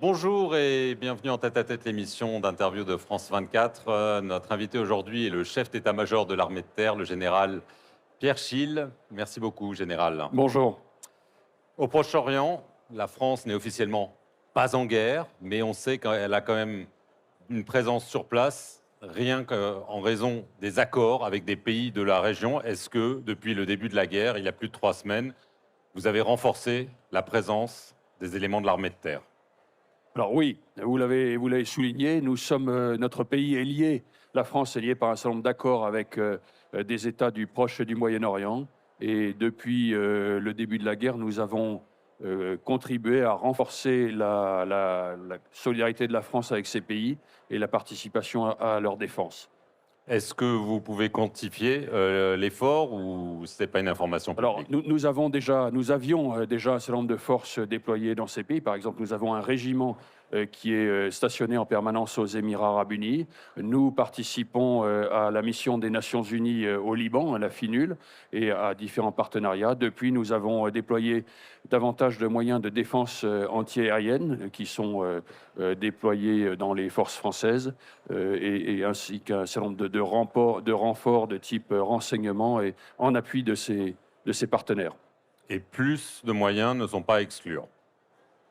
Bonjour et bienvenue en tête-à-tête, l'émission d'interview de France 24. Notre invité aujourd'hui est le chef d'état-major de l'armée de terre, le général Pierre Schill. Merci beaucoup, général. Bonjour. Au Proche-Orient, la France n'est officiellement pas en guerre, mais on sait qu'elle a quand même une présence sur place, rien qu'en raison des accords avec des pays de la région. Est-ce que, depuis le début de la guerre, il y a plus de 3 semaines, vous avez renforcé la présence des éléments de l'armée de terre? Alors oui, vous l'avez souligné, notre pays est lié, la France est liée par un certain nombre d'accords avec des États du Proche et du Moyen-Orient. Et depuis le début de la guerre, nous avons contribué à renforcer la solidarité de la France avec ces pays et la participation à leur défense. Est-ce que vous pouvez quantifier l'effort ou ce n'est pas une information Alors, publique? nous avions déjà un certain nombre de forces déployées dans ces pays. Par exemple, nous avons un régiment qui est stationné en permanence aux Émirats arabes unis. Nous participons à la mission des Nations unies au Liban, à la FINUL, et à différents partenariats. Depuis, nous avons déployé davantage de moyens de défense antiaérienne qui sont déployés dans les forces françaises, ainsi qu'un certain nombre de renforts de type renseignement et en appui de ses partenaires. Et plus de moyens ne sont pas à exclure.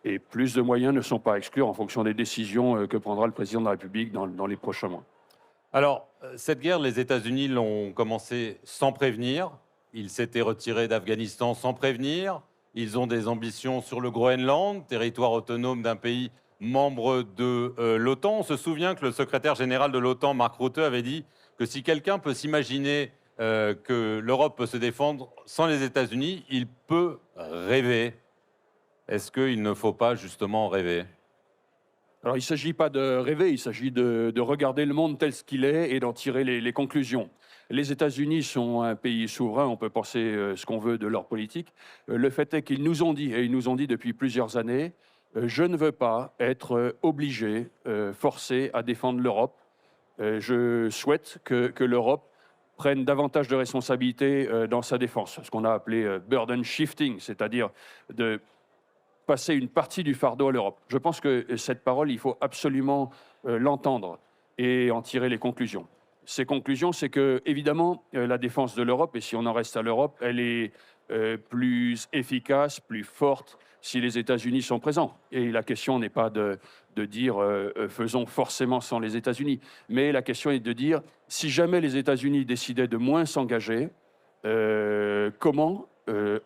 Et plus de moyens ne sont pas à exclure en fonction des décisions que prendra le président de la République dans les prochains mois. Alors, cette guerre, les États-Unis l'ont commencé sans prévenir. Ils s'étaient retirés d'Afghanistan sans prévenir. Ils ont des ambitions sur le Groenland, territoire autonome d'un pays membre de l'OTAN. On se souvient que le secrétaire général de l'OTAN, Mark Rutte, avait dit que si quelqu'un peut s'imaginer que l'Europe peut se défendre sans les États-Unis, il peut rêver. Est-ce qu'il ne faut pas justement rêver? Alors, il ne s'agit pas de rêver, il s'agit de regarder le monde tel qu'il est et d'en tirer les conclusions. Les États-Unis sont un pays souverain, on peut penser ce qu'on veut de leur politique. Le fait est qu'ils nous ont dit, et ils nous ont dit depuis plusieurs années, je ne veux pas être obligé, forcé à défendre l'Europe. Je souhaite que l'Europe prenne davantage de responsabilités dans sa défense, ce qu'on a appelé burden shifting, c'est-à-dire de passer une partie du fardeau à l'Europe. Je pense que cette parole, il faut absolument l'entendre et en tirer les conclusions. Ces conclusions, c'est que, évidemment, la défense de l'Europe, et si on en reste à l'Europe, elle est plus efficace, plus forte si les États-Unis sont présents. Et la question n'est pas de dire faisons forcément sans les États-Unis, mais la question est de dire si jamais les États-Unis décidaient de moins s'engager, comment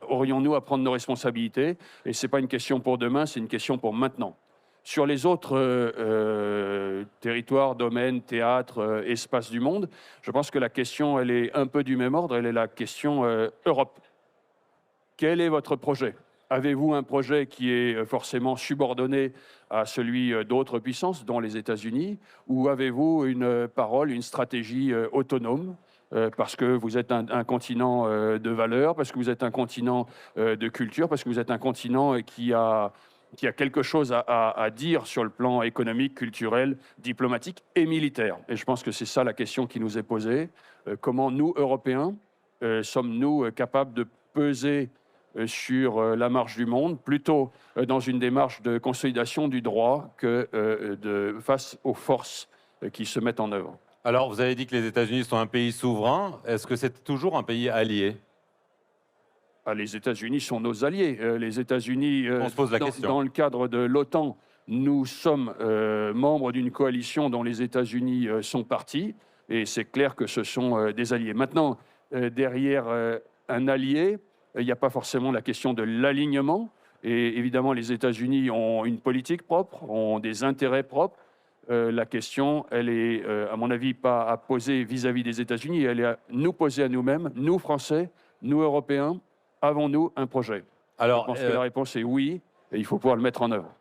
aurions-nous à prendre nos responsabilités? Et ce n'est pas une question pour demain, c'est une question pour maintenant. Sur les autres territoires, domaines, théâtres, espaces du monde, je pense que la question, elle est un peu du même ordre, elle est la question Europe. Quel est votre projet? Avez-vous un projet qui est forcément subordonné à celui d'autres puissances, dont les États-Unis, ou avez-vous une parole, une stratégie autonome parce que vous êtes un continent de valeurs, parce que vous êtes un continent de culture, parce que vous êtes un continent qui a quelque chose à dire sur le plan économique, culturel, diplomatique et militaire. Et je pense que c'est ça la question qui nous est posée. Comment nous, Européens, sommes-nous capables de peser sur la marche du monde, plutôt dans une démarche de consolidation du droit que face aux forces qui se mettent en œuvre? Alors, vous avez dit que les États-Unis sont un pays souverain. Est-ce que c'est toujours un pays allié? Ah, les États-Unis sont nos alliés. Les États-Unis, On se pose la question. dans le cadre de l'OTAN, nous sommes membres d'une coalition dont les États-Unis sont partis, et c'est clair que ce sont des alliés. Maintenant, derrière un allié, il n'y a pas forcément la question de l'alignement. Et évidemment, les États-Unis ont une politique propre, ont des intérêts propres. La question, elle est, à mon avis, pas à poser vis-à-vis des États-Unis, elle est à nous poser à nous-mêmes, nous Français, nous Européens. Avons-nous un projet? Je pense que la réponse est oui, et il faut pouvoir le mettre en œuvre.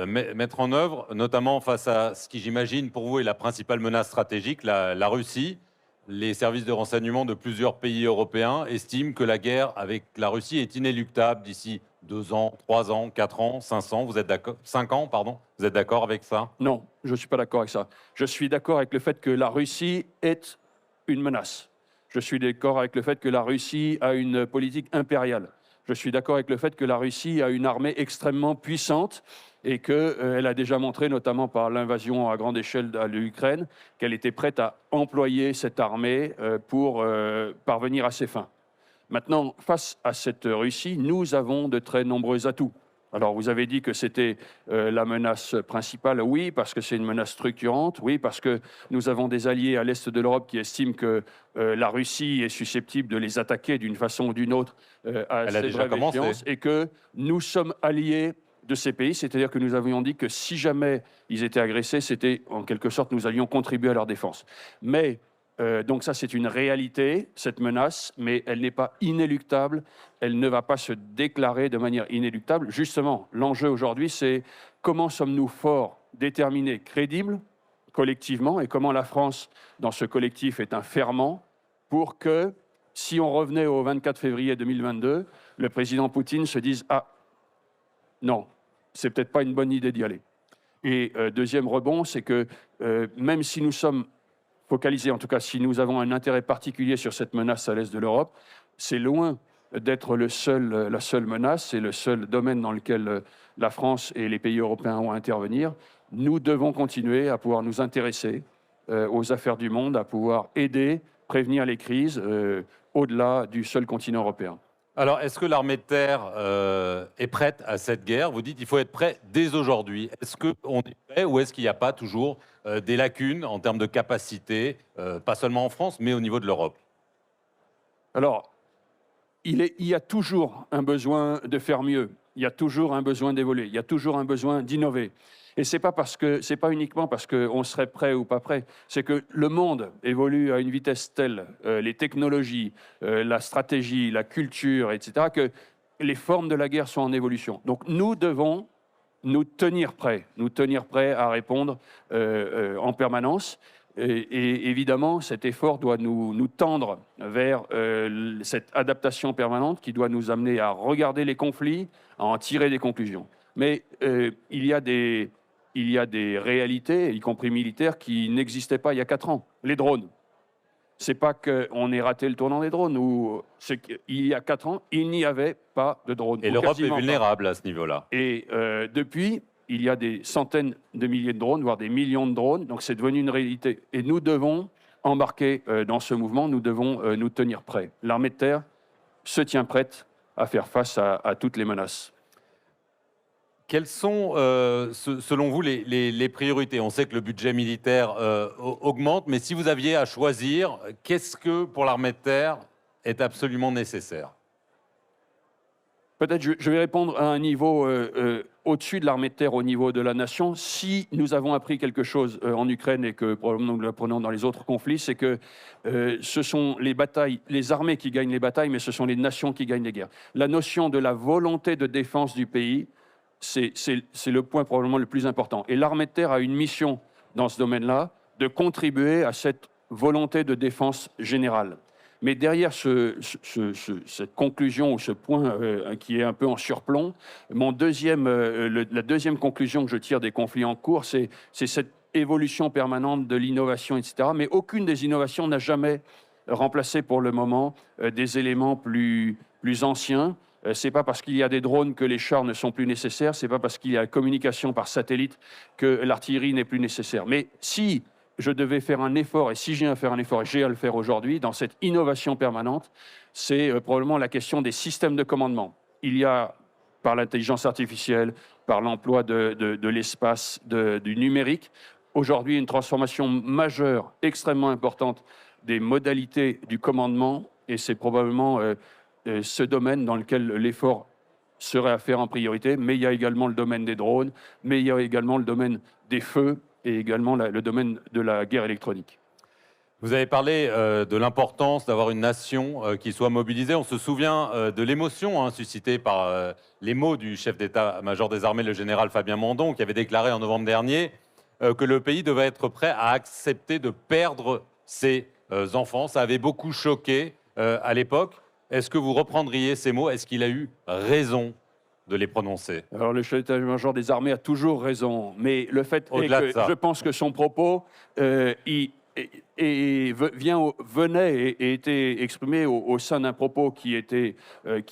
Mettre en œuvre, notamment face à ce qui, j'imagine, pour vous est la principale menace stratégique, la Russie. Les services de renseignement de plusieurs pays européens estiment que la guerre avec la Russie est inéluctable d'ici 2 ans, 3 ans, 4 ans, 5 ans. Vous êtes d'accord? 5 ans, pardon. Vous êtes d'accord avec ça? Non, je ne suis pas d'accord avec ça. Je suis d'accord avec le fait que la Russie est une menace. Je suis d'accord avec le fait que la Russie a une politique impériale. Je suis d'accord avec le fait que la Russie a une armée extrêmement puissante et qu'elle a déjà montré, notamment par l'invasion à grande échelle de l'Ukraine, qu'elle était prête à employer cette armée pour parvenir à ses fins. Maintenant, face à cette Russie, nous avons de très nombreux atouts. Alors, vous avez dit que c'était la menace principale. Oui, parce que c'est une menace structurante. Oui, parce que nous avons des alliés à l'est de l'Europe qui estiment que la Russie est susceptible de les attaquer d'une façon ou d'une autre à Elle a cette déjà brève commencé. échéance, et que nous sommes alliés de ces pays. C'est-à-dire que nous avions dit que si jamais ils étaient agressés, c'était en quelque sorte, nous allions contribuer à leur défense. Mais donc ça, c'est une réalité, cette menace, mais elle n'est pas inéluctable, elle ne va pas se déclarer de manière inéluctable. Justement, l'enjeu aujourd'hui, c'est comment sommes-nous forts, déterminés, crédibles, collectivement, et comment la France, dans ce collectif, est un ferment pour que, si on revenait au 24 février 2022, le président Poutine se dise « Ah, non, c'est peut-être pas une bonne idée d'y aller ». Et deuxième rebond, c'est que même si nous sommes focalisés, en tout cas si nous avons un intérêt particulier sur cette menace à l'est de l'Europe, c'est loin d'être la seule menace, c'est le seul domaine dans lequel la France et les pays européens vont intervenir. Nous devons continuer à pouvoir nous intéresser aux affaires du monde, à pouvoir aider, prévenir les crises au-delà du seul continent européen. Alors, est-ce que l'armée de terre est prête à cette guerre? Vous dites qu'il faut être prêt dès aujourd'hui. Est-ce qu'on est prêt ou est-ce qu'il n'y a pas toujours des lacunes en termes de capacité, pas seulement en France, mais au niveau de l'Europe? Alors, il y a toujours un besoin de faire mieux, il y a toujours un besoin d'évoluer, il y a toujours un besoin d'innover. Et c'est pas uniquement parce qu'on serait prêt ou pas prêt, c'est que le monde évolue à une vitesse telle, les technologies, la stratégie, la culture, etc., que les formes de la guerre sont en évolution. Donc nous devons nous tenir prêts à répondre en permanence. Et évidemment, cet effort doit nous tendre vers cette adaptation permanente qui doit nous amener à regarder les conflits, à en tirer des conclusions. Mais il y a des réalités, y compris militaires, qui n'existaient pas il y a 4 ans. Les drones. C'est pas qu'on ait raté le tournant des drones, c'est qu'il y a 4 ans, il n'y avait pas de drones. Et l'Europe est vulnérable à ce niveau-là. Et depuis, il y a des centaines de milliers de drones, voire des millions de drones, donc c'est devenu une réalité. Et nous devons embarquer dans ce mouvement, nous devons nous tenir prêts. L'armée de terre se tient prête à faire face à toutes les menaces. Quelles sont, selon vous, les priorités? On sait que le budget militaire augmente, mais si vous aviez à choisir, qu'est-ce que, pour l'armée de terre, est absolument nécessaire? Peut-être je vais répondre à un niveau au-dessus de l'armée de terre, au niveau de la nation. Si nous avons appris quelque chose en Ukraine et que probablement nous l'apprenons dans les autres conflits, c'est que ce sont les armées qui gagnent les batailles, mais ce sont les nations qui gagnent les guerres. La notion de la volonté de défense du pays, c'est le point probablement le plus important. Et l'armée de terre a une mission dans ce domaine-là, de contribuer à cette volonté de défense générale. Mais derrière cette conclusion ou ce point qui est un peu en surplomb, la deuxième conclusion que je tire des conflits en cours, c'est cette évolution permanente de l'innovation, etc. Mais aucune des innovations n'a jamais remplacé pour le moment des éléments plus anciens. C'est pas parce qu'il y a des drones que les chars ne sont plus nécessaires, c'est pas parce qu'il y a la communication par satellite que l'artillerie n'est plus nécessaire. Mais si je devais faire un effort, et si j'ai à faire un effort, et j'ai à le faire aujourd'hui, dans cette innovation permanente, c'est probablement la question des systèmes de commandement. Il y a, par l'intelligence artificielle, par l'emploi de l'espace, du numérique, aujourd'hui une transformation majeure, extrêmement importante des modalités du commandement, et c'est probablement ce domaine dans lequel l'effort serait à faire en priorité, mais il y a également le domaine des drones, mais il y a également le domaine des feux, et également le domaine de la guerre électronique. Vous avez parlé de l'importance d'avoir une nation qui soit mobilisée. On se souvient de l'émotion suscitée par les mots du chef d'état-major des armées, le général Fabien Mandon, qui avait déclaré en novembre dernier que le pays devait être prêt à accepter de perdre ses enfants. Ça avait beaucoup choqué à l'époque. Est-ce que vous reprendriez ces mots? Est-ce qu'il a eu raison de les prononcer? Alors, le chef d'état-major des armées a toujours raison, mais le fait est que je pense que son propos venait et était exprimé au sein d'un propos qui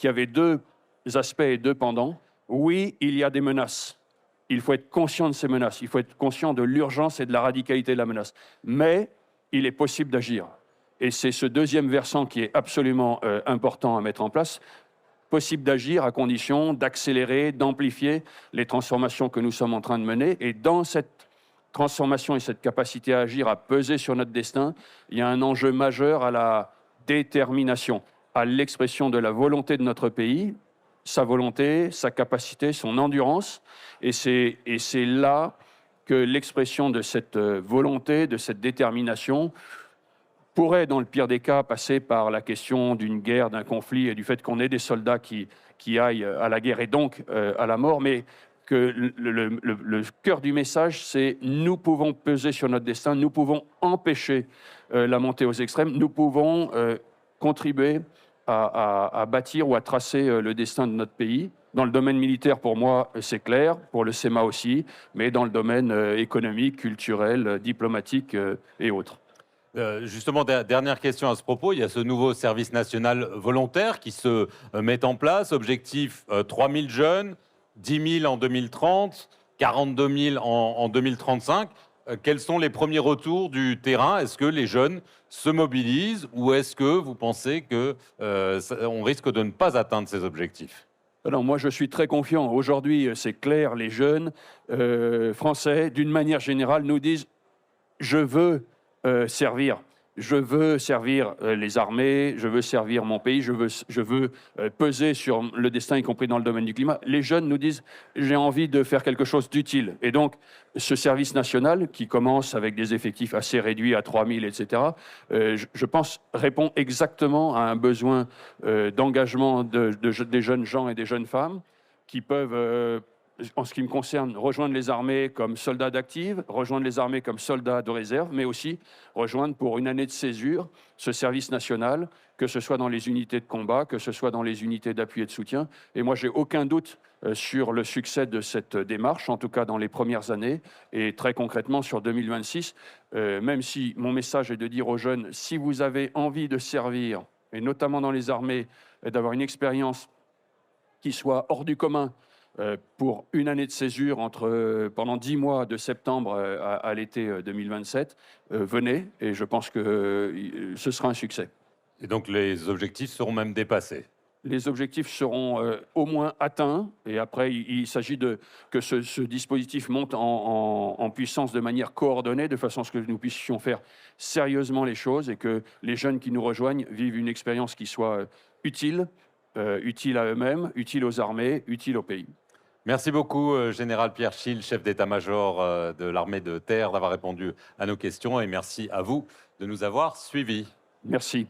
avait deux aspects et deux pendants. Oui, il y a des menaces. Il faut être conscient de ces menaces. Il faut être conscient de l'urgence et de la radicalité de la menace. Mais il est possible d'agir. Et c'est ce deuxième versant qui est absolument important à mettre en place. Possible d'agir à condition d'accélérer, d'amplifier les transformations que nous sommes en train de mener. Et dans cette transformation et cette capacité à agir, à peser sur notre destin, il y a un enjeu majeur à la détermination, à l'expression de la volonté de notre pays, sa volonté, sa capacité, son endurance. Et c'est là que l'expression de cette volonté, de cette détermination, pourrait, dans le pire des cas, passer par la question d'une guerre, d'un conflit et du fait qu'on ait des soldats qui aillent à la guerre et donc à la mort, mais que le cœur du message, c'est nous pouvons peser sur notre destin, nous pouvons empêcher la montée aux extrêmes, nous pouvons contribuer à bâtir ou à tracer le destin de notre pays. Dans le domaine militaire, pour moi, c'est clair, pour le SEMA aussi, mais dans le domaine économique, culturel, diplomatique et autres. Justement, dernière question à ce propos, il y a ce nouveau service national volontaire qui se met en place. Objectif 3 000 jeunes, 10 000 en 2030, 42 000 en 2035. Quels sont les premiers retours du terrain? Est-ce que les jeunes se mobilisent ou est-ce que vous pensez qu'on risque de ne pas atteindre ces objectifs? Non, moi je suis très confiant. Aujourd'hui, c'est clair, les jeunes français, d'une manière générale, nous disent « je veux servir ». Je veux servir les armées, je veux servir mon pays, je veux peser sur le destin, y compris dans le domaine du climat. Les jeunes nous disent « j'ai envie de faire quelque chose d'utile ». Et donc, ce service national, qui commence avec des effectifs assez réduits à 3 000, etc., je pense, répond exactement à un besoin d'engagement des jeunes gens et des jeunes femmes qui peuvent en ce qui me concerne, rejoindre les armées comme soldats d'active, rejoindre les armées comme soldats de réserve, mais aussi rejoindre pour une année de césure ce service national, que ce soit dans les unités de combat, que ce soit dans les unités d'appui et de soutien. Et moi, j'ai aucun doute sur le succès de cette démarche, en tout cas dans les premières années, et très concrètement sur 2026, même si mon message est de dire aux jeunes, si vous avez envie de servir, et notamment dans les armées, d'avoir une expérience qui soit hors du commun, pour une année de césure pendant 10 mois de septembre à l'été 2027, venez, et je pense que ce sera un succès. Et donc les objectifs seront même dépassés? Les objectifs seront au moins atteints, et après il s'agit que ce dispositif monte en puissance de manière coordonnée, de façon à ce que nous puissions faire sérieusement les choses et que les jeunes qui nous rejoignent vivent une expérience qui soit utile, utile à eux-mêmes, utile aux armées, utile au pays. Merci beaucoup, Général Pierre Schill, chef d'état-major de l'armée de terre, d'avoir répondu à nos questions et merci à vous de nous avoir suivis. Merci.